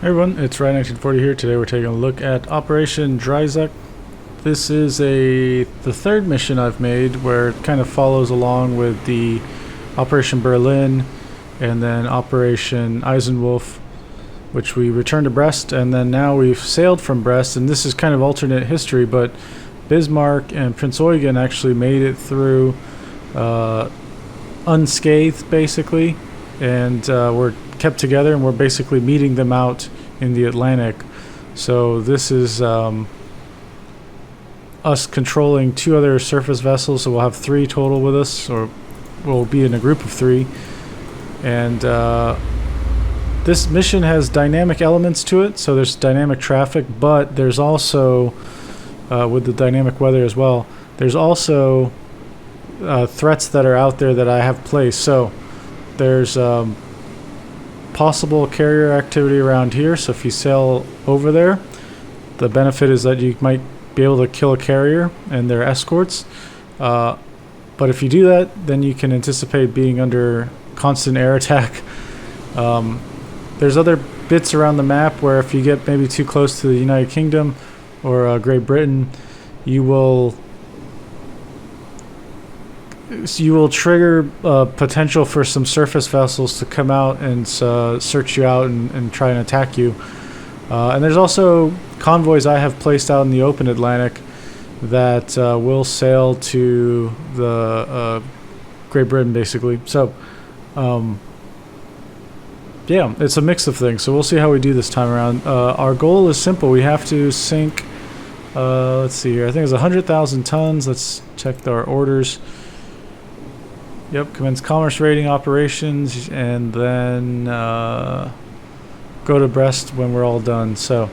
Hey everyone, it's Ryan1940 here. Today we're taking a look at Operation Dreizack. This is the third mission I've made where it kind of follows along with the Operation Berlin and then Operation Eisenwolf, which we returned to Brest, and then now we've sailed from Brest, and this is kind of alternate history, but Bismarck and Prince Eugen actually made it through unscathed basically, and we're kept together, and we're basically meeting them out in the Atlantic. So this is us controlling two other surface vessels, so we'll have three total with us, or we'll be in a group of three. And this mission has dynamic elements to it, so there's dynamic traffic, but there's also with the dynamic weather as well, there's also threats that are out there that I have placed. So there's possible carrier activity around here, so if you sail over there, the benefit is that you might be able to kill a carrier and their escorts, but if you do that, then you can anticipate being under constant air attack. There's other bits around the map where if you get maybe too close to the United Kingdom or Great Britain, you will trigger potential for some surface vessels to come out and search you out and try and attack you. And there's also convoys I have placed out in the open Atlantic that will sail to the Great Britain, basically. So, yeah, it's a mix of things. So we'll see how we do this time around. Our goal is simple. We have to sink, let's see here, I think it's 100,000 tons. Let's check our orders. Yep, commence commerce raiding operations, and then go to Brest when we're all done. So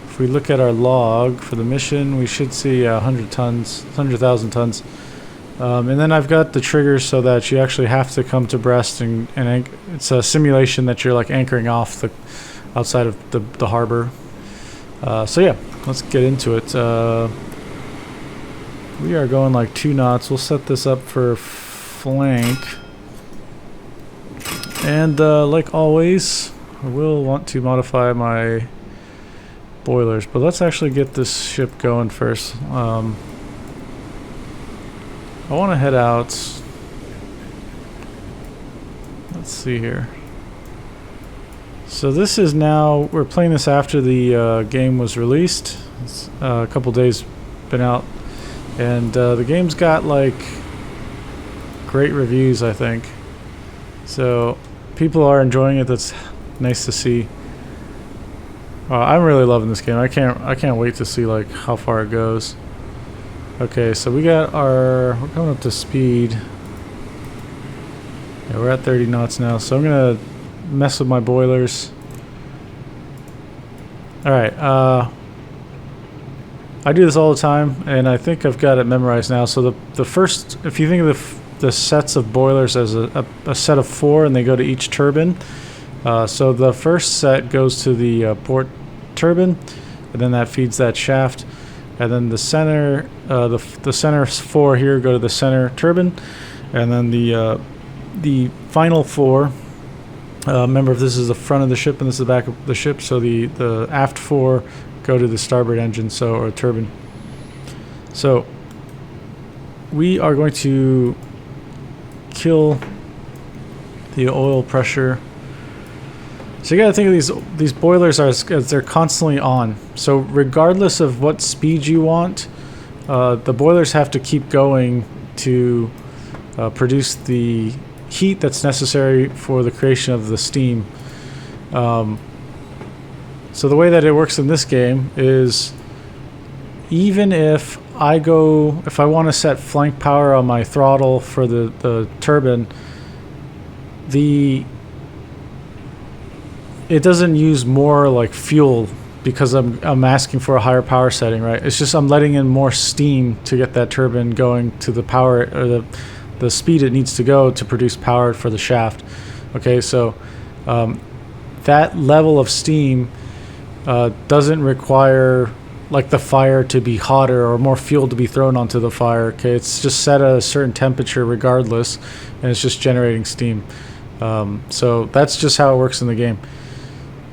if we look at our log for the mission, we should see 100,000 tons. And then I've got the triggers so that you actually have to come to Brest, and it's a simulation that you're like anchoring off the outside of the harbor. So yeah, let's get into it. We are going like 2 knots. We'll set this up for flank, and like always, I will want to modify my boilers, but let's actually get this ship going first. I want to head out. Let's see here. So this is now, we're playing this after the game was released. It's a couple days been out, and the game's got like great reviews, I think. So people are enjoying it. That's nice to see. I'm really loving this game. I can't wait to see like how far it goes. Okay, so we're coming up to speed. Yeah, we're at 30 knots now, so I'm gonna mess with my boilers. Alright, I do this all the time, and I think I've got it memorized now. So the first, if you think of the sets of boilers as a set of 4, and they go to each turbine. So the first set goes to the port turbine, and then that feeds that shaft, and then the center, the center 4 here go to the center turbine, and then the final 4. Remember, if this is the front of the ship and this is the back of the ship, so the aft 4 go to the starboard engine, or turbine. So we are going to kill the oil pressure. So you gotta think of these boilers as they're constantly on. So regardless of what speed you want, the boilers have to keep going to produce the heat that's necessary for the creation of the steam. So the way that it works in this game is, even if I want to set flank power on my throttle for the turbine, it doesn't use more like fuel because I'm asking for a higher power setting, right? It's just I'm letting in more steam to get that turbine going to the power, or the speed it needs to go to produce power for the shaft. Okay, so that level of steam doesn't require like the fire to be hotter or more fuel to be thrown onto the fire. Okay, it's just set at a certain temperature regardless, and it's just generating steam. So that's just how it works in the game.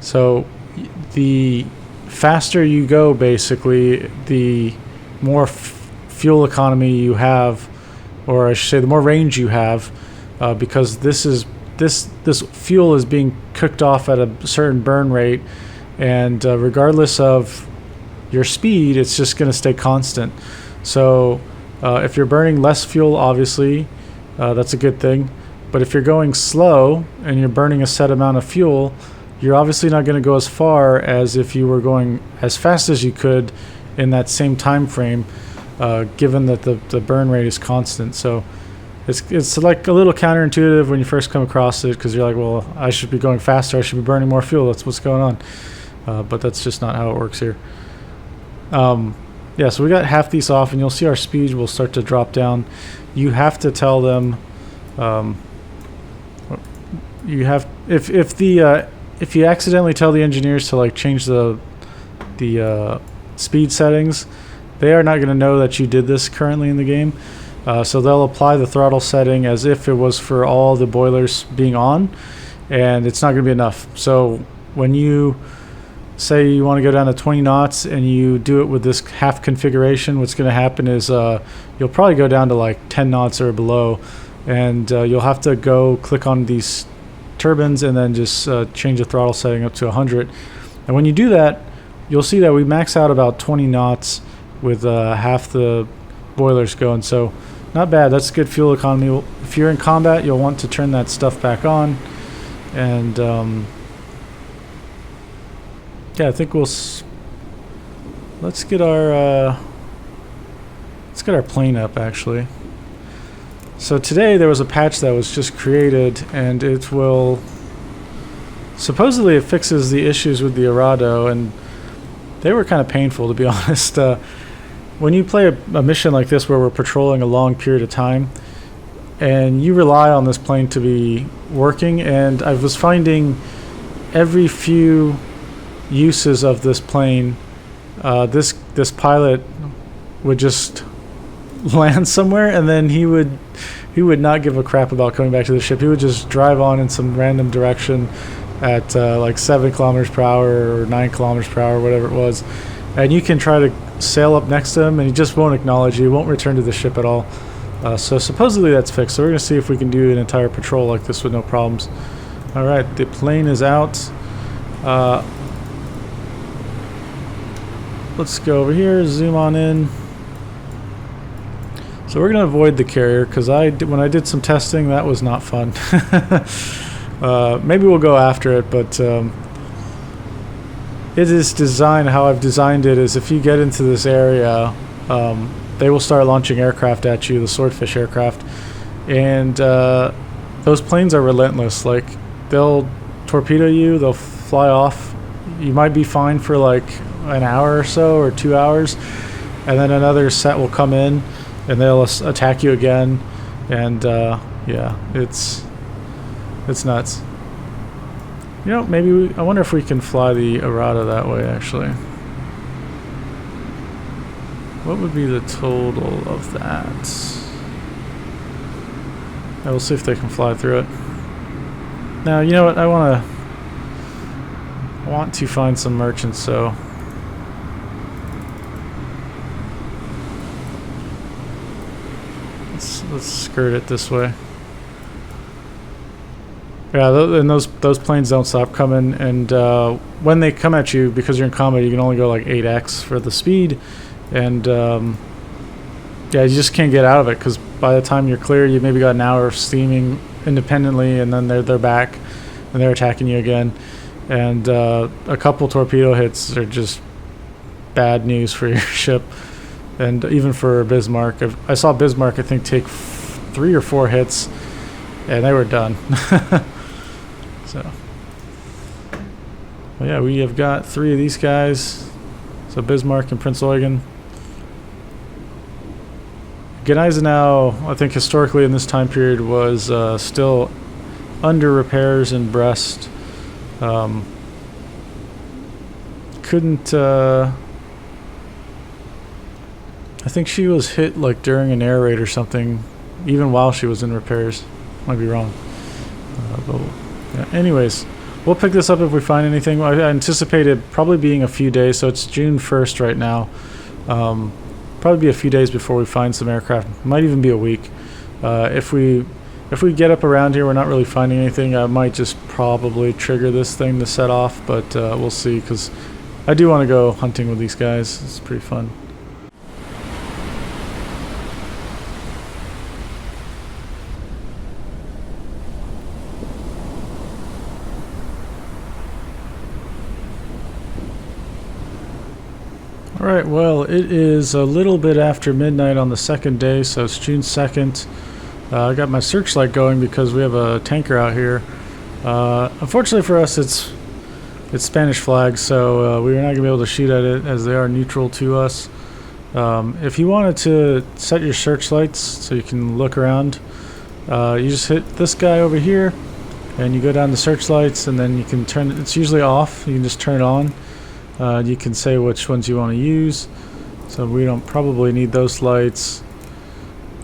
So the faster you go, basically, the more fuel economy you have, or I should say, the more range you have, because this fuel is being cooked off at a certain burn rate, and regardless of your speed, it's just going to stay constant. So if you're burning less fuel, obviously, that's a good thing. But if you're going slow and you're burning a set amount of fuel, you're obviously not going to go as far as if you were going as fast as you could in that same time frame, given that the burn rate is constant. So it's like a little counterintuitive when you first come across it, because you're like, well, I should be going faster, I should be burning more fuel, that's what's going on. But that's just not how it works here. Yeah, so we got half these off, and you'll see our speed will start to drop down. You have to tell them, you have if you accidentally tell the engineers to like change the speed settings, they are not going to know that you did this currently in the game. So they'll apply the throttle setting as if it was for all the boilers being on, and it's not going to be enough. So when you say you want to go down to 20 knots and you do it with this half configuration, what's going to happen is you'll probably go down to like 10 knots or below, and you'll have to go click on these turbines and then just change the throttle setting up to 100. And when you do that, you'll see that we max out about 20 knots with half the boilers going. So not bad. That's good fuel economy. If you're in combat, you'll want to turn that stuff back on. And yeah, I think let's get our plane up, actually. So today there was a patch that was just created, and it will supposedly it fixes the issues with the Arado, and they were kind of painful, to be honest. When you play a mission like this where we're patrolling a long period of time, and you rely on this plane to be working, and I was finding every few uses of this plane, this pilot would just land somewhere, and then he would not give a crap about coming back to the ship. He would just drive on in some random direction at like 7 kilometers per hour or 9 kilometers per hour, whatever it was, and you can try to sail up next to him and he just won't acknowledge you. He won't return to the ship at all. So supposedly that's fixed, so we're going to see if we can do an entire patrol like this with no problems. Alright, the plane is out. Let's go over here, zoom on in. So we're going to avoid the carrier, because when I did some testing, that was not fun. Maybe we'll go after it, but it is designed, how I've designed it is if you get into this area, they will start launching aircraft at you, the swordfish aircraft, and those planes are relentless. Like, they'll torpedo you, they'll fly off. You might be fine for like an hour or so, or 2 hours, and then another set will come in and they'll attack you again, and yeah, it's nuts. You know, maybe I wonder if we can fly the Arado that way, actually. What would be the total of that? Yeah, we'll see if they can fly through it. Now, you know what? I want to find some merchants, so let's skirt it this way. Yeah, and those planes don't stop coming, and when they come at you, because you're in combat, you can only go like 8x for the speed, and yeah, you just can't get out of it, because by the time you're clear, you maybe got an hour of steaming independently, and then they're back and they're attacking you again, and a couple torpedo hits are just bad news for your ship, and even for Bismarck. I saw Bismarck, I think, take 3 or 4 hits, and they were done. So, well, yeah, we have got 3 of these guys. So Bismarck and Prince Eugen. Gneisenau, I think historically in this time period, was still under repairs in Brest. Couldn't. I think she was hit like during an air raid or something, even while she was in repairs. Might be wrong. But yeah. Anyways, we'll pick this up if we find anything. I anticipate it probably being a few days, so it's June 1st right now. Probably be a few days before we find some aircraft. Might even be a week. If we get up around here, we're not really finding anything. I might just probably trigger this thing to set off, but we'll see, because I do want to go hunting with these guys. It's pretty fun. Alright, well, it is a little bit after midnight on the second day, so it's June 2nd. I got my searchlight going because we have a tanker out here. Unfortunately for us, it's Spanish flag, so we're not going to be able to shoot at it as they are neutral to us. If you wanted to set your searchlights so you can look around, you just hit this guy over here, and you go down to searchlights, and then you can turn it. It's usually off. You can just turn it on. You can say which ones you want to use, so we don't probably need those lights.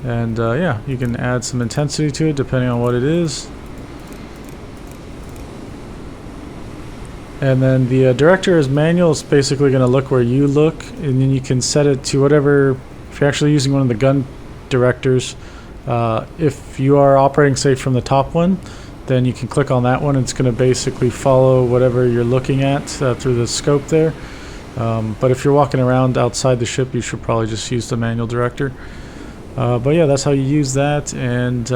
And yeah, you can add some intensity to it depending on what it is. And then the director is manual. It's basically going to look where you look, and then you can set it to whatever. If you're actually using one of the gun directors, if you are operating, say, from the top one, then you can click on that one. It's going to basically follow whatever you're looking at through the scope there. But if you're walking around outside the ship, you should probably just use the manual director. But yeah, that's how you use that, and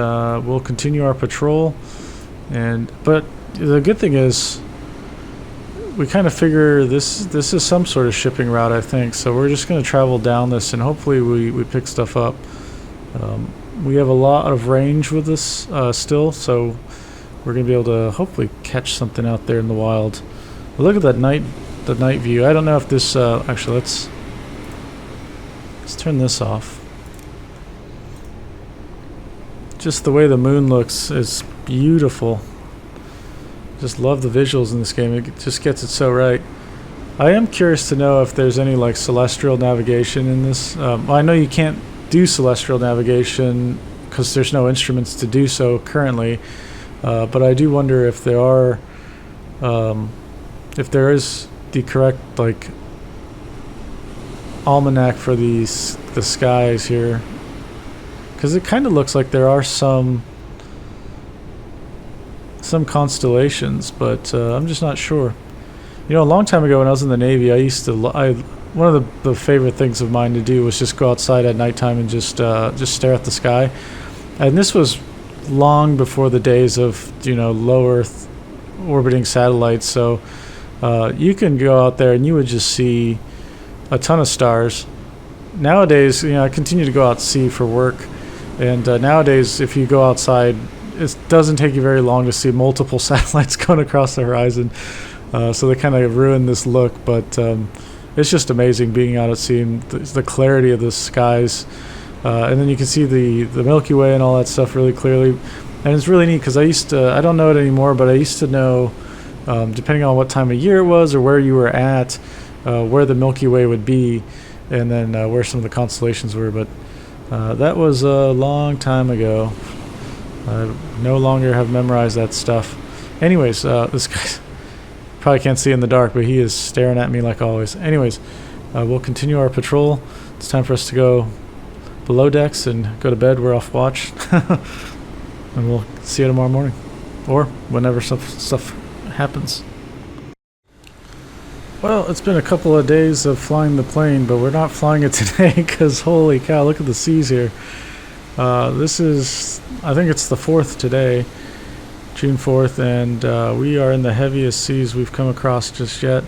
we'll continue our patrol. But the good thing is, we kind of figure this is some sort of shipping route, I think. So we're just going to travel down this, and hopefully we pick stuff up. We have a lot of range with this still, so we're going to be able to hopefully catch something out there in the wild. But look at that the night view. I don't know if this actually let's turn this off. Just the way the moon looks is beautiful. Just love the visuals in this game. It just gets it so right. I am curious to know if there's any like celestial navigation in this. Well, I know you can't do celestial navigation because there's no instruments to do so currently. But I do wonder if there are, if there is the correct like almanac for the skies here, because it kind of looks like there are some constellations, but I'm just not sure. You know, a long time ago when I was in the Navy, I used to one of the favorite things of mine to do was just go outside at nighttime and just stare at the sky, and this was long before the days of, you know, low Earth orbiting satellites. So you can go out there and you would just see a ton of stars. Nowadays, you know, I continue to go out to sea for work, and nowadays if you go outside, it doesn't take you very long to see multiple satellites going across the horizon. So they kind of ruin this look, but it's just amazing being out at sea and the clarity of the skies. And then you can see the Milky Way and all that stuff really clearly. And it's really neat because I don't know it anymore, but I used to know, depending on what time of year it was or where you were at, where the Milky Way would be, and then where some of the constellations were. But that was a long time ago. I no longer have memorized that stuff. Anyways, this guy probably can't see in the dark, but he is staring at me like always. Anyways, we'll continue our patrol. It's time for us to go below decks and go to bed. We're off watch. And we'll see you tomorrow morning, or whenever stuff happens. Well, it's been a couple of days of flying the plane, but we're not flying it today because holy cow, look at the seas here. This is, I think it's the 4th today, June 4th, and we are in the heaviest seas we've come across just yet.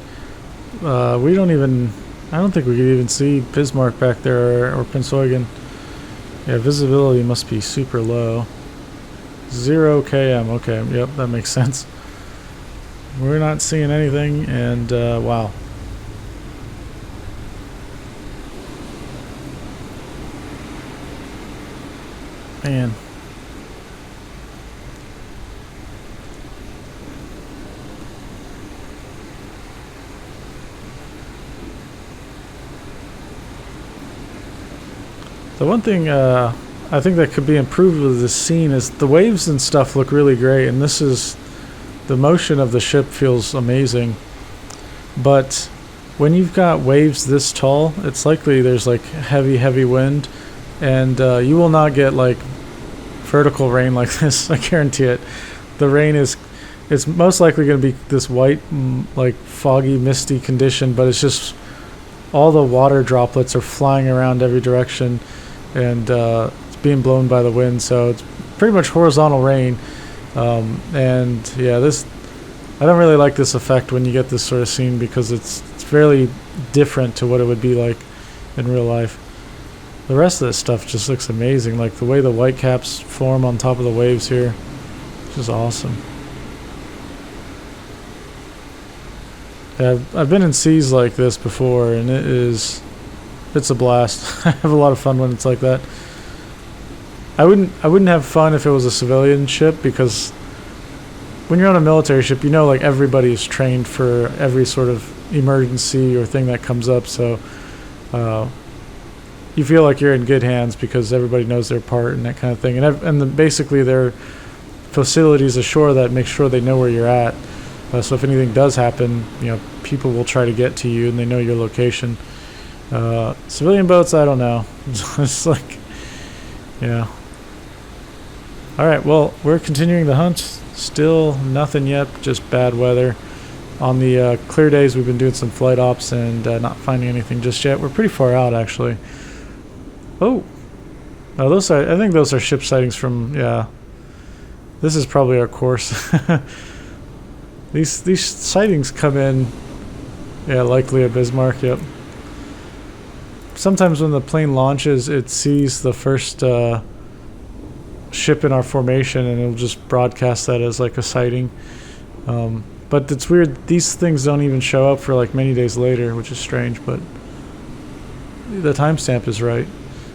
I don't think we could even see Bismarck back there or Prince Eugen. Yeah, visibility must be super low. 0 km, okay, yep, that makes sense. We're not seeing anything, and wow. Man. The one thing I think that could be improved with this scene is the waves and stuff look really great, and this is the motion of the ship feels amazing, but when you've got waves this tall, it's likely there's like heavy wind, and you will not get like vertical rain like this. I guarantee it. The rain it's most likely going to be this white, like foggy, misty condition, but it's just all the water droplets are flying around every direction, and it's being blown by the wind, so it's pretty much horizontal rain. And yeah, I don't really like this effect when you get this sort of scene, because it's fairly different to what it would be like in real life. The rest of this stuff just looks amazing, like the way the whitecaps form on top of the waves here. It's just awesome. Yeah, I've been in seas like this before, and it's a blast. I have a lot of fun when it's like that. I wouldn't have fun if it was a civilian ship, because when you're on a military ship, you know, like everybody is trained for every sort of emergency or thing that comes up, so you feel like you're in good hands because everybody knows their part and that kind of thing. And basically their facilities ashore that make sure they know where you're at. So if anything does happen, you know, people will try to get to you and they know your location. Civilian boats, I don't know. It's like, yeah. Alright, well, we're continuing the hunt. Still nothing yet, just bad weather. On the clear days, we've been doing some flight ops and not finding anything just yet. We're pretty far out, actually. Oh! No, I think those are ship sightings from, yeah. This is probably our course. These sightings come in, yeah, likely at Bismarck, yep. Sometimes when the plane launches, it sees the first ship in our formation, and it'll just broadcast that as like a sighting. But it's weird, these things don't even show up for like many days later, which is strange, but the timestamp is right.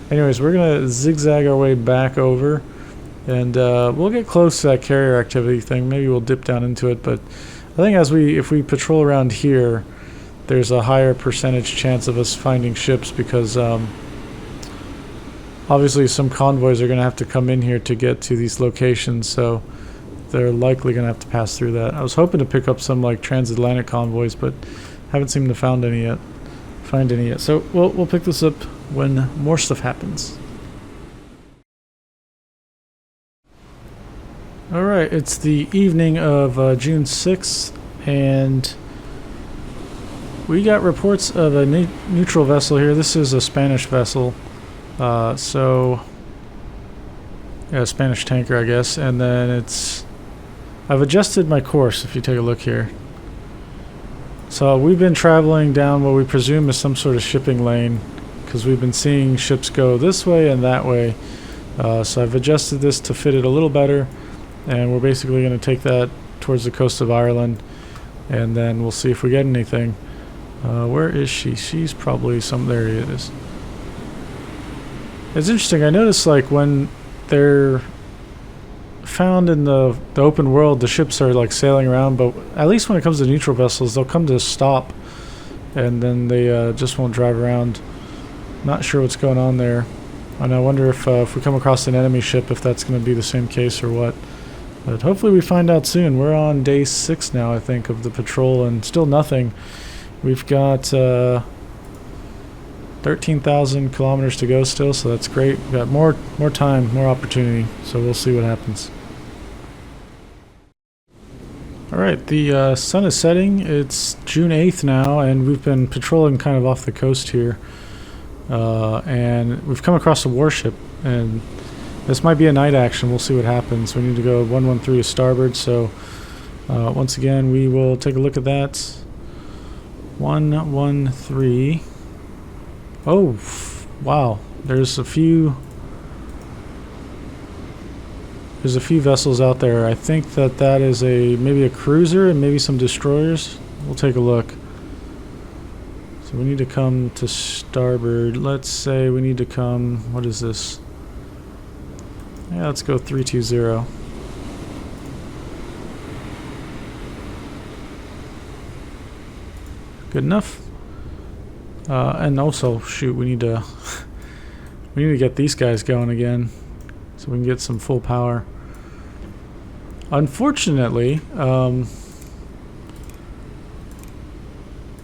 Anyways, we're gonna zigzag our way back over, and we'll get close to that carrier activity thing. Maybe we'll dip down into it, but I think if we patrol around here, there's a higher percentage chance of us finding ships, because obviously some convoys are going to have to come in here to get to these locations, so they're likely going to have to pass through that. I was hoping to pick up some like transatlantic convoys, but haven't seemed to find any yet. So we'll pick this up when more stuff happens. Alright, it's the evening of June 6th, and we got reports of a neutral vessel here. This is a Spanish vessel, so yeah, a Spanish tanker, I guess. And then I've adjusted my course, if you take a look here. So we've been traveling down what we presume is some sort of shipping lane, because we've been seeing ships go this way and that way. So I've adjusted this to fit it a little better. And we're basically going to take that towards the coast of Ireland, and then we'll see if we get anything. Where is she? She's probably there it is. It's interesting, I noticed like when they're found in the open world, the ships are like sailing around, but at least when it comes to neutral vessels, they'll come to a stop, and then they just won't drive around. Not sure what's going on there. And I wonder if we come across an enemy ship, if that's going to be the same case or what. But hopefully we find out soon. We're on day 6 now, I think, of the patrol, and still nothing. We've got 13,000 kilometers to go still, so that's great. We've got more time, more opportunity, so we'll see what happens. Alright, the sun is setting. It's June 8th now, and we've been patrolling kind of off the coast here. And we've come across a warship, and this might be a night action. We'll see what happens. We need to go 113 to starboard, so once again we will take a look at that. 113. Oh, wow. There's a few vessels out there. I think that is maybe a cruiser and maybe some destroyers. We'll take a look. So we need to come to starboard. Let's say we need to come, what is this? Yeah, let's go 320. Good enough. And also, shoot, we need to get these guys going again, so we can get some full power. Unfortunately,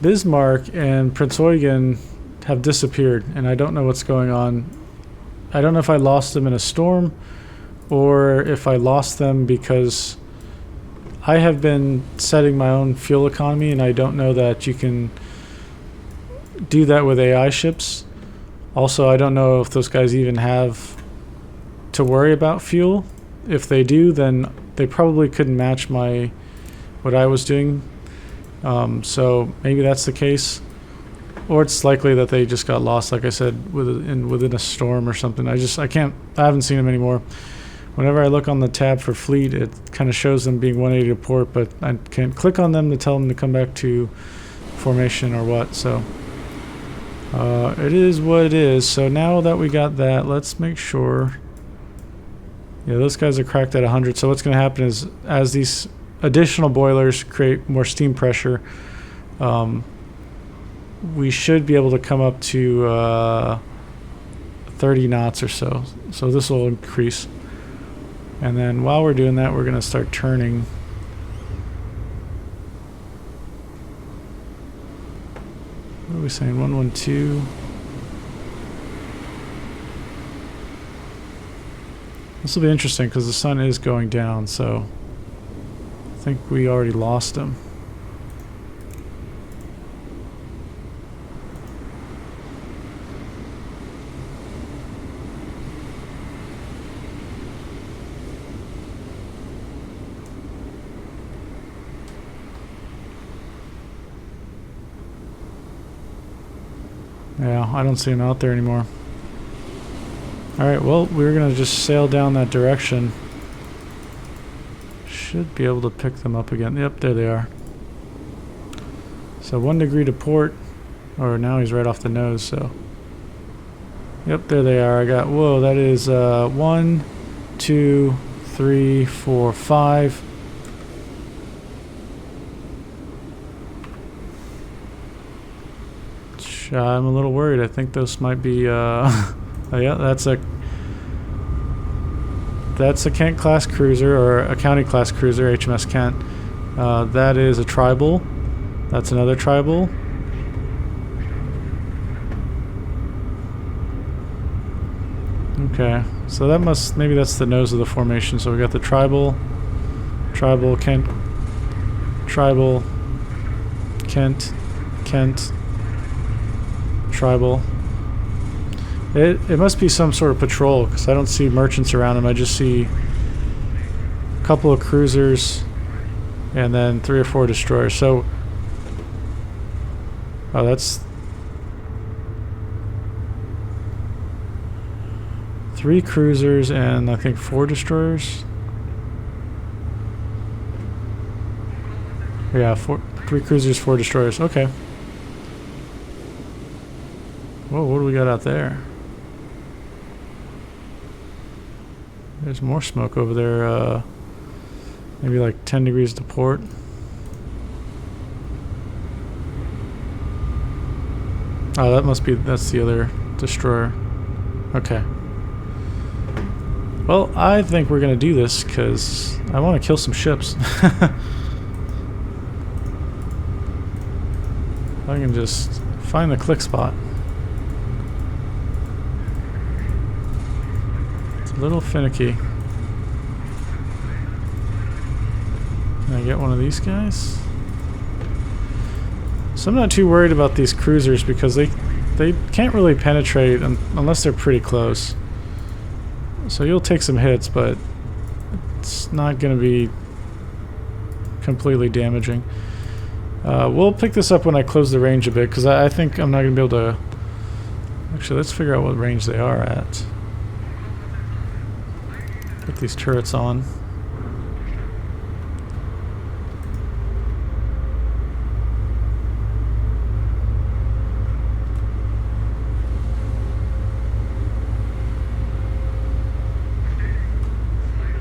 Bismarck and Prince Eugen have disappeared, and I don't know what's going on. I don't know if I lost them in a storm or if I lost them because I have been setting my own fuel economy, and I don't know that you can do that with AI ships. Also, I don't know if those guys even have to worry about fuel. If they do, then they probably couldn't match what I was doing. So maybe that's the case, or it's likely that they just got lost, like I said, within a storm or something. I haven't seen them anymore. Whenever I look on the tab for fleet, it kind of shows them being 180 to port, but I can't click on them to tell them to come back to formation or what. So it is what it is. So now that we got that, let's make sure. Yeah, those guys are cracked at 100. So what's going to happen is, as these additional boilers create more steam pressure, we should be able to come up to 30 knots or so. So this will increase. And then while we're doing that, we're going to start turning. What are we saying? 112. This will be interesting because the sun is going down, so I think we already lost him. Yeah, I don't see him out there anymore. Alright, well, we're going to just sail down that direction. Should be able to pick them up again. Yep, there they are. So 1 degree to port. Or now he's right off the nose, so. Yep, there they are. I got, whoa, that is 1, 2, 3, 4, 5. I'm a little worried. I think those might be yeah, that's a Kent class cruiser, or a county class cruiser, HMS Kent. That is a tribal. That's another tribal. Okay, so that maybe that's the nose of the formation. So we got the tribal, Kent, tribal, Kent, tribal. It must be some sort of patrol, because I don't see merchants around them. I just see a couple of cruisers and then 3 or 4 destroyers. So, oh, that's 3 cruisers and I think 4 destroyers. Yeah, 3 cruisers, 4 destroyers. Okay. Whoa, what do we got out there? There's more smoke over there. Maybe like 10 degrees to port. Oh, that's the other destroyer. Okay. Well, I think we're gonna do this because I want to kill some ships. I can just find the click spot. Little finicky. Can I get one of these guys? So I'm not too worried about these cruisers because they can't really penetrate unless they're pretty close. So you'll take some hits, but it's not going to be completely damaging. We'll pick this up when I close the range a bit, because I think I'm not going to be able to... Actually, let's figure out what range they are at. Put these turrets on.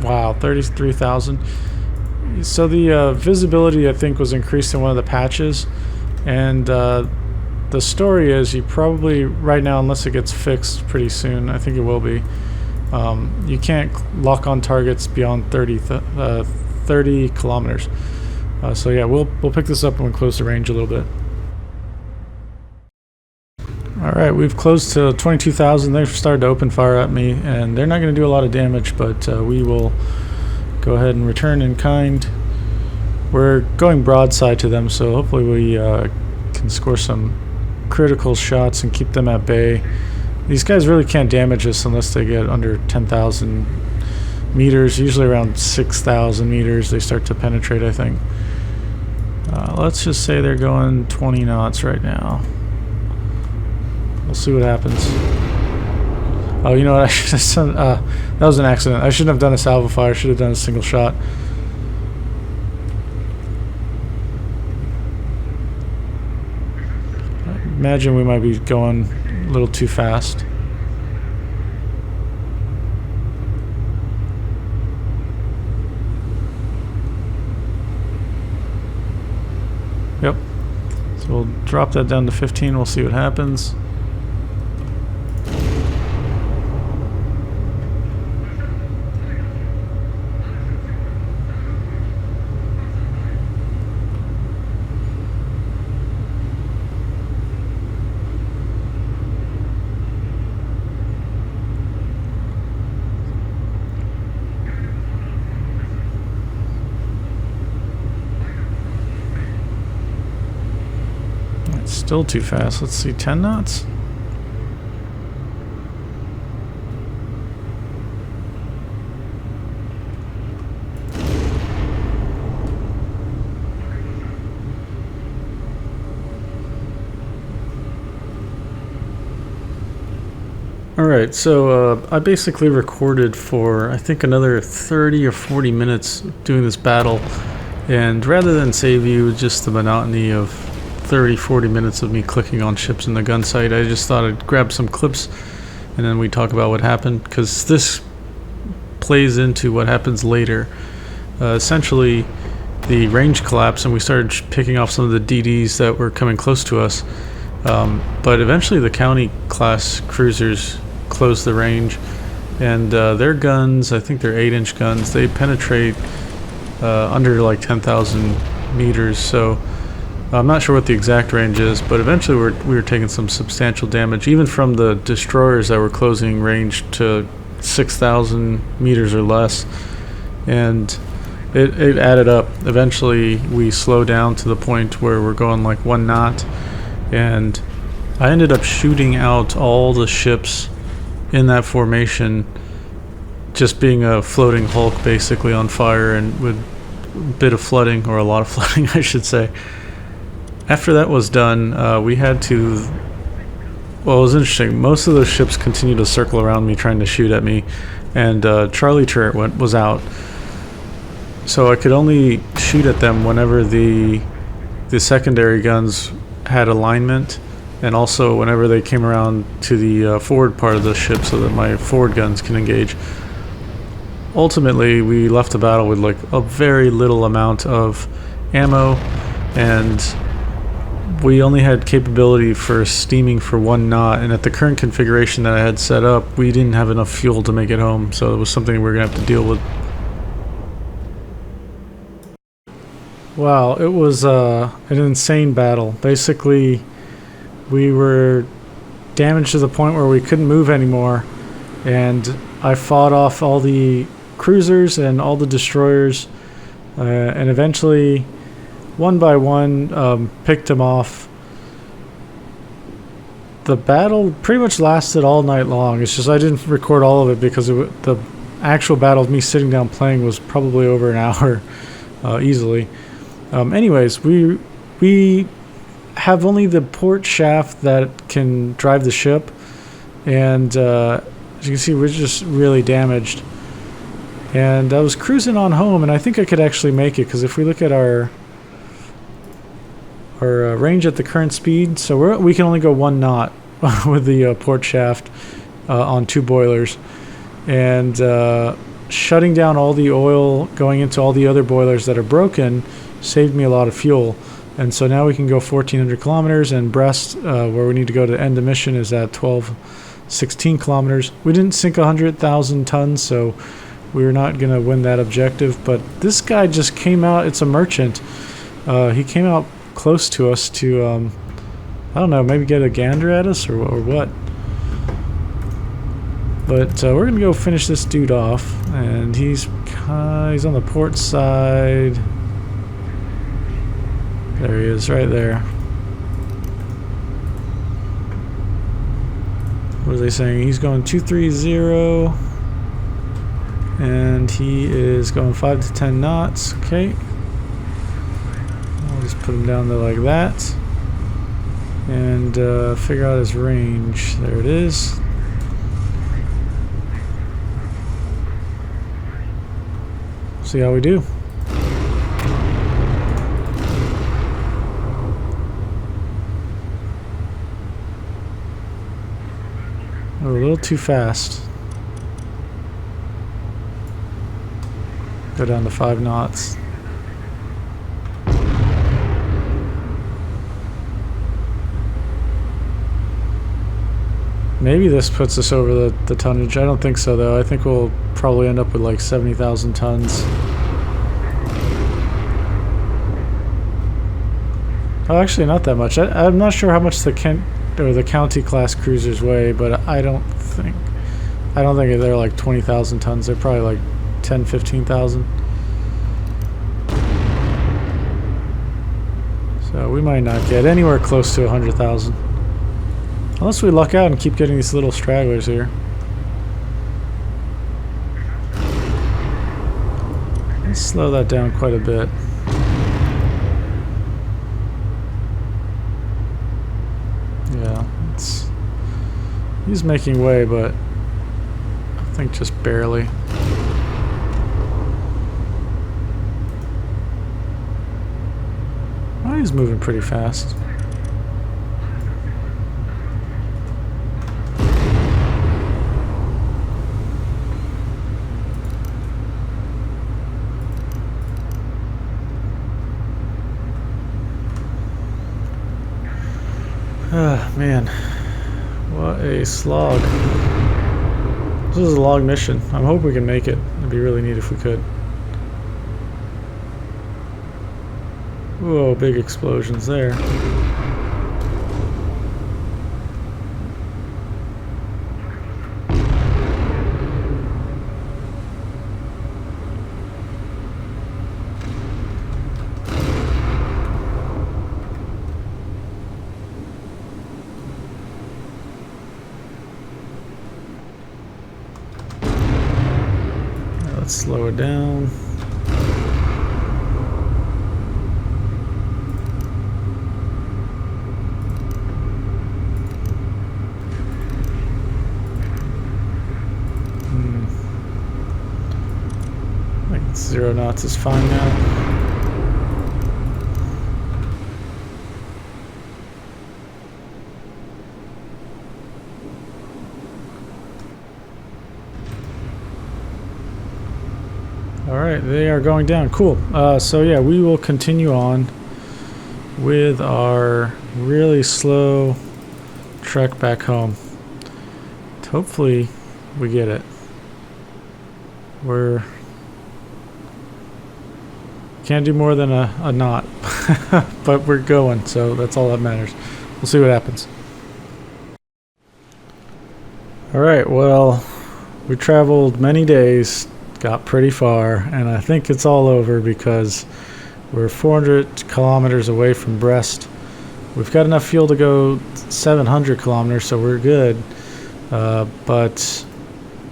Wow, 33,000. So the visibility, I think, was increased in one of the patches, and the story is you probably, right now, unless it gets fixed pretty soon, I think it will be, you can't lock on targets beyond 30 30 kilometers. So yeah, we'll pick this up when we close the range a little bit. Alright, we've closed to 22,000. They've started to open fire at me, and they're not going to do a lot of damage, but we will go ahead and return in kind. We're going broadside to them, so hopefully we can score some critical shots and keep them at bay. These guys really can't damage us unless they get under 10,000 meters. Usually around 6,000 meters they start to penetrate, I think. Let's just say they're going 20 knots right now. We'll see what happens. Oh, you know what? I should have done. That was an accident. I shouldn't have done a salvo fire. I should have done a single shot. I imagine we might be going a little too fast. Yep. So we'll drop that down to 15. We'll see what happens. Still too fast. Let's see, 10 knots? Alright, so I basically recorded for I think another 30 or 40 minutes doing this battle, and rather than save you just the monotony of 30-40 minutes of me clicking on ships in the gun sight, I just thought I'd grab some clips and then we talk about what happened, because this plays into what happens later. Essentially, the range collapsed and we started picking off some of the DDs that were coming close to us, but eventually the County class cruisers closed the range, and their guns, I think they're 8-inch guns, they penetrate under like 10,000 meters, so I'm not sure what the exact range is, but eventually we were taking some substantial damage, even from the destroyers that were closing range to 6,000 meters or less, and it added up. Eventually we slow down to the point where we're going like 1 knot, and I ended up shooting out all the ships in that formation, just being a floating hulk basically on fire and with a bit of flooding, or a lot of flooding I should say. After that was done, we had to... Well, it was interesting. Most of those ships continued to circle around me trying to shoot at me, and Charlie turret was out. So I could only shoot at them whenever the secondary guns had alignment, and also whenever they came around to the forward part of the ship so that my forward guns can engage. Ultimately, we left the battle with like a very little amount of ammo, and we only had capability for steaming for 1 knot, and at the current configuration that I had set up, we didn't have enough fuel to make it home, so it was something we were going to have to deal with. Wow, it was an insane battle. Basically, we were damaged to the point where we couldn't move anymore, and I fought off all the cruisers and all the destroyers, and eventually, one by one, picked them off. The battle pretty much lasted all night long. It's just I didn't record all of it because the actual battle of me sitting down playing was probably over an hour, easily. Anyways, we have only the port shaft that can drive the ship, and as you can see, we're just really damaged. And I was cruising on home, and I think I could actually make it, because if we look at our range at the current speed, so we can only go 1 knot with the port shaft on 2 boilers, and shutting down all the oil going into all the other boilers that are broken saved me a lot of fuel. And so now we can go 1,400 kilometers, and Brest, where we need to go to end the mission, is at 16 kilometers. We didn't sink 100,000 tons, so we're not going to win that objective. But this guy just came out. It's a merchant. He came out close to us to, I don't know, maybe get a gander at us or what. But we're going to go finish this dude off. And he's on the port side. There he is, right there. What are they saying? He's going 230. And he is going 5 to 10 knots. Okay. I'll just put him down there like that. And figure out his range. There it is. See how we do. We're a little too fast. Go down to 5 knots. Maybe this puts us over the tonnage. I don't think so, though. I think we'll probably end up with like 70,000 tons. Oh, actually, not that much. I'm not sure how much the county class cruisers weigh, but I don't think they're like 20,000 tons. They're probably like 10, 15,000. So we might not get anywhere close to 100,000. Unless we luck out and keep getting these little stragglers here. Let's slow that down quite a bit. Yeah, he's making way, but I think just barely. Oh, he's moving pretty fast. Ah, man, what a slog. This is a long mission. I hope we can make it. It'd be really neat if we could. Whoa, big explosions there. Let's slow it down. I think 0 knots is fine now. Alright, they are going down. Cool. So yeah, we will continue on with our really slow trek back home. Hopefully we get it. We're can't do more than a knot, but we're going, so that's all that matters. We'll see what happens. Alright, well, we traveled many days, got pretty far, and I think it's all over because we're 400 kilometers away from Brest. We've got enough fuel to go 700 kilometers, so we're good. But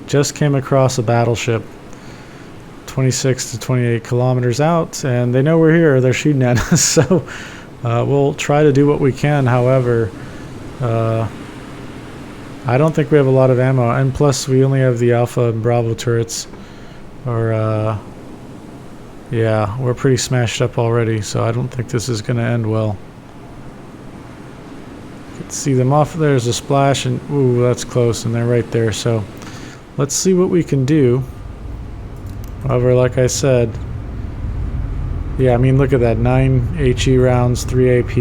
just came across a battleship 26 to 28 kilometers out, and they know we're here. They're shooting at us, so we'll try to do what we can. However, I don't think we have a lot of ammo, and plus we only have the Alpha and Bravo turrets. Or yeah, we're pretty smashed up already, so I don't think this is going to end well. You can see them off. There's a splash, and ooh, that's close, and they're right there. So let's see what we can do. However, like I said, yeah, I mean, look at that, 9 HE rounds, 3 AP.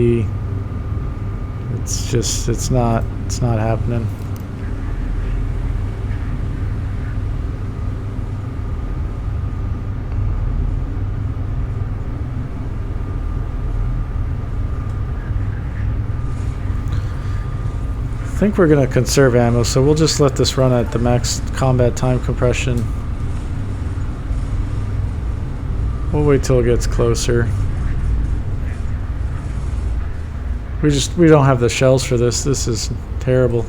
It's just, it's not happening. think we're going to conserve ammo, so we'll just let this run at the max combat time compression. We'll wait till it gets closer. We don't have the shells for this. This is terrible.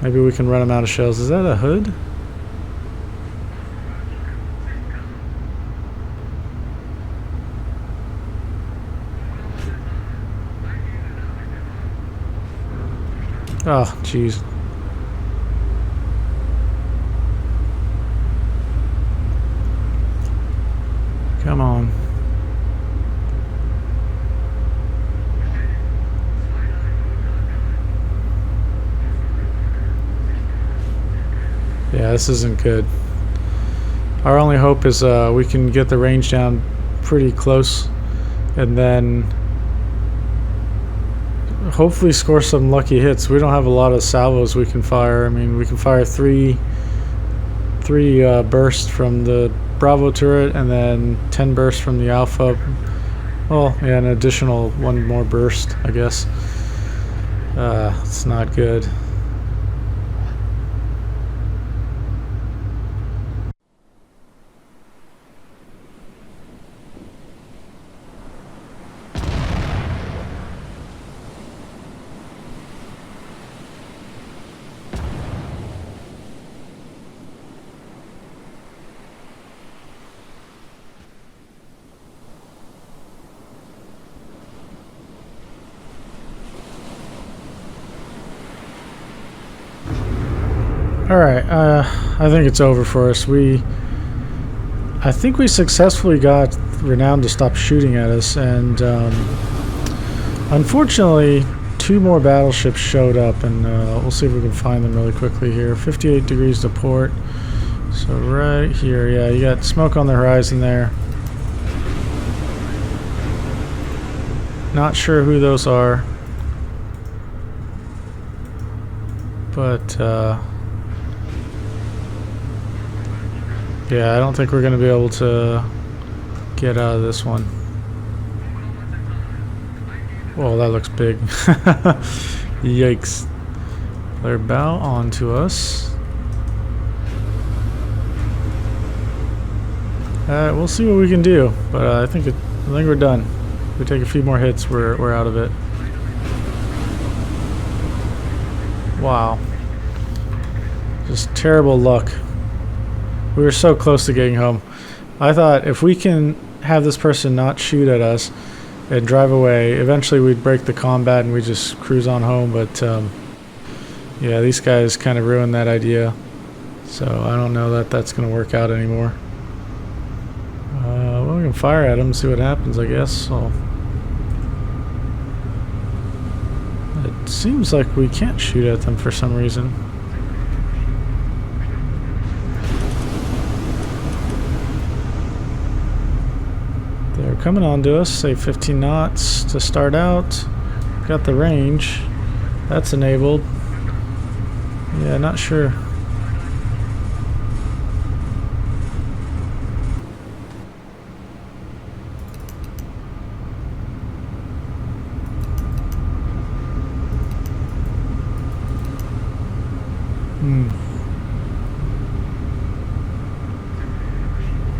Maybe we can run them out of shells. Is that a hood? Oh, jeez. Come on. Yeah, this isn't good. Our only hope is we can get the range down pretty close and then hopefully score some lucky hits. We don't have a lot of salvos we can fire. I mean, we can fire three bursts from the Bravo turret and then 10 bursts from the Alpha. Well, yeah, an additional one more burst, I guess. It's not good. Alright, I think it's over for us. I think we successfully got Renown to stop shooting at us, and unfortunately 2 more battleships showed up, and we'll see if we can find them really quickly here. 58 degrees to port, so right here. Yeah, you got smoke on the horizon there. Not sure who those are, but yeah, I don't think we're going to be able to get out of this one. Whoa, that looks big. Yikes. They're bow onto us. We'll see what we can do, but I think we're done. If we take a few more hits, we're out of it. Wow. Just terrible luck. We were so close to getting home. I thought if we can have this person not shoot at us and drive away, eventually we'd break the combat and we just cruise on home, but yeah, these guys kind of ruined that idea. So I don't know that that's going to work out anymore. Well, we can fire at them and see what happens, I guess. So it seems like we can't shoot at them for some reason. They're coming on to us, say 15 knots to start out. Got the range. That's enabled. Yeah, not sure.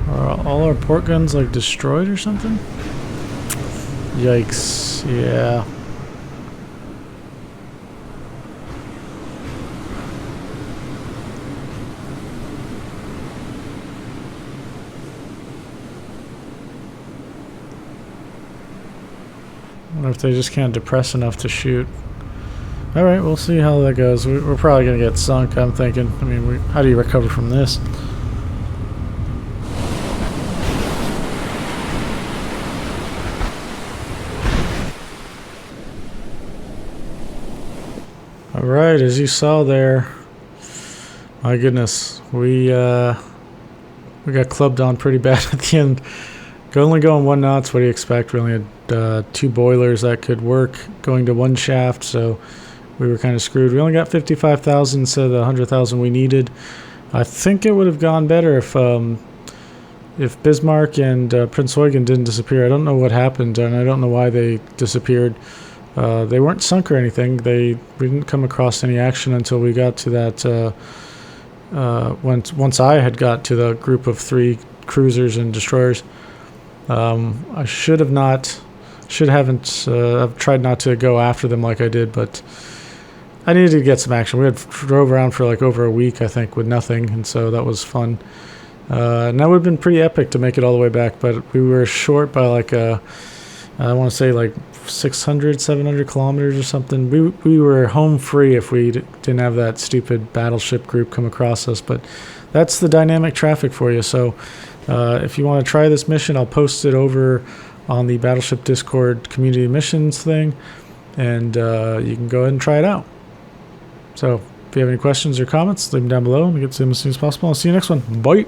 Are all our port guns like destroyed or something? Yikes, yeah. I wonder if they just can't depress enough to shoot. Alright, we'll see how that goes. We're probably going to get sunk, I'm thinking. I mean, how do you recover from this? Alright, as you saw there, my goodness, we got clubbed on pretty bad at the end. Only going 1 knots, what do you expect? We only had 2 boilers that could work going to 1 shaft, so we were kind of screwed. We only got 55,000 instead of the 100,000 we needed. I think it would have gone better if Bismarck and Prince Eugen didn't disappear. I don't know what happened, and I don't know why they disappeared. They weren't sunk or anything. We didn't come across any action until we got to that. Once I had got to the group of 3 cruisers and destroyers. I I've tried not to go after them like I did, but I needed to get some action. We had drove around for like over a week, I think, with nothing, and so that was fun. And that would have been pretty epic to make it all the way back, but we were short by like I want to say like 600, 700 kilometers or something. We were home free if we didn't have that stupid battleship group come across us, but that's the dynamic traffic for you. So if you want to try this mission, I'll post it over on the Battleship Discord community missions thing, and you can go ahead and try it out. So if you have any questions or comments, leave them down below and we'll get to them as soon as possible. I'll see you next one. Bye.